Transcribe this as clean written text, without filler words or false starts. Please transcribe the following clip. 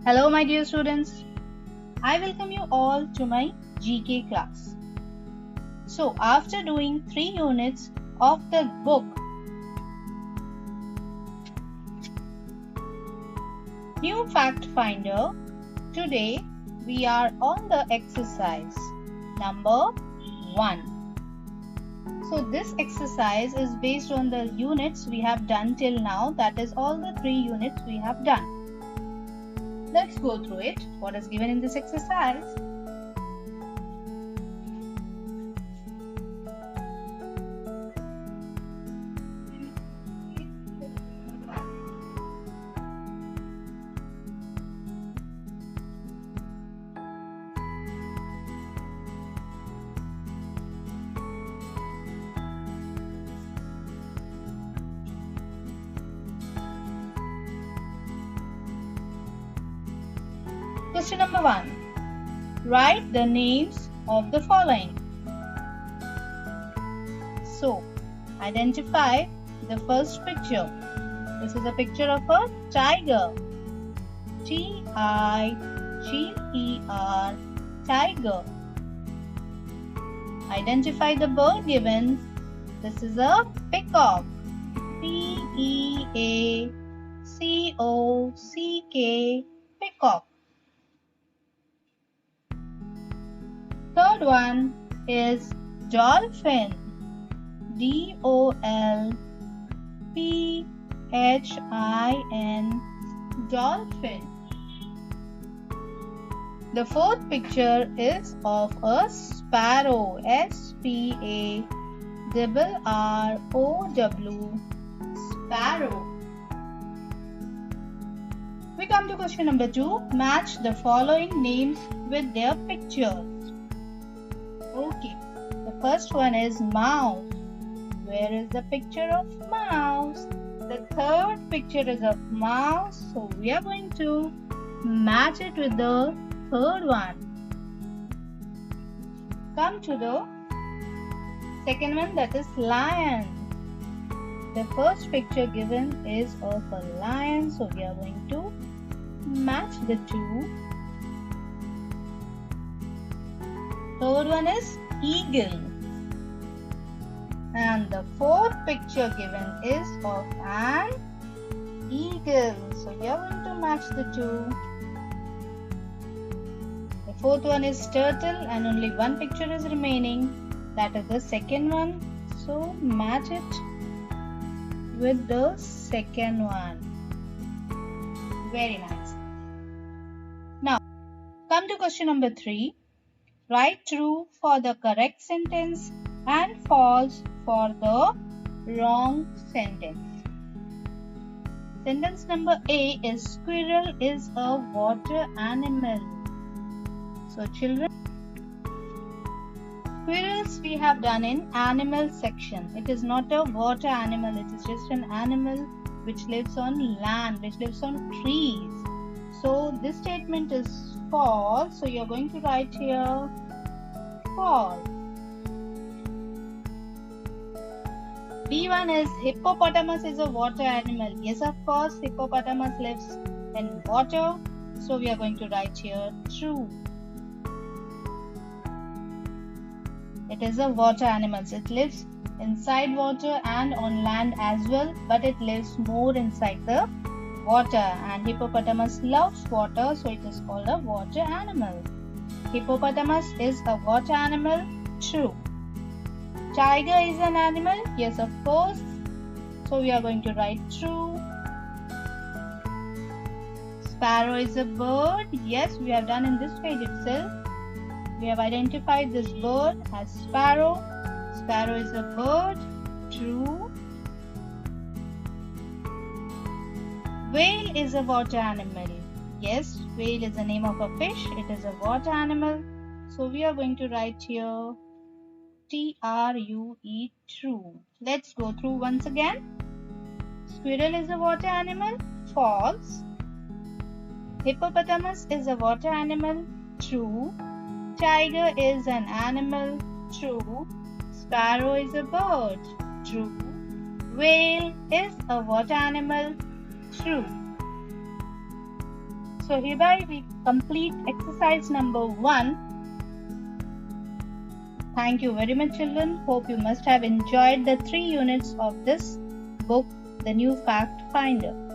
Hello my dear students, I welcome you all to my GK class. So after doing 3 units of the book, New Fact Finder, today we are on the exercise number 1. So this exercise is based on the units we have done till now, that is all the 3 units we have done. Let's go through it. What is given in this exercise? Question number 1. Write the names of the following. So, identify the first picture. This is a picture of a tiger. T-I-G-E-R, tiger. Identify the bird given. This is a peacock. P-E-A-C-O-C-K, peacock. Third one is dolphin. D-O-L-P-H-I-N, dolphin. The fourth picture is of a sparrow. S-P-A-R-R-O-W, sparrow. We come to question number 2. Match the following names with their pictures. Okay, the first one is mouse. Where is the picture of mouse? The third picture is of mouse, so we are going to match it with the third one. Come to the second one, that is lion. The first picture given is of a lion, so we are going to match the two. Third one is eagle. And the fourth picture given is of an eagle. So we are going to match the two. The fourth one is turtle and only one picture is remaining. That is the second one. So match it with the second one. Very nice. Now come to question number 3. Write true for the correct sentence and false for the wrong sentence. Sentence number A is squirrel is a water animal. So children, squirrels we have done in animal section. It is not a water animal, it is just an animal which lives on land, which lives on trees. So this statement is false, so you are going to write here false. B1 is hippopotamus is a water animal. Yes, of course, hippopotamus lives in water, so we are going to write here true. It is a water animal. It lives inside water and on land as well, but it lives more inside the water, and hippopotamus loves water, so it is called a water animal. Hippopotamus is a water animal, true. Tiger is an animal, yes of course, so we are going to write true. Sparrow is a bird, yes, we have done in this page itself. We have identified this bird as sparrow. Sparrow is a bird, true. Whale is a water animal. Yes, whale is the name of a fish. It is a water animal. So we are going to write here T-R-U-E, true. Let's go through once again. Squirrel is a water animal. False. Hippopotamus is a water animal. True. Tiger is an animal. True. Sparrow is a bird. True. Whale is a water animal. True. So hereby we complete exercise number 1. Thank you very much, children. Hope you must have enjoyed the 3 units of this book, The New Fact Finder.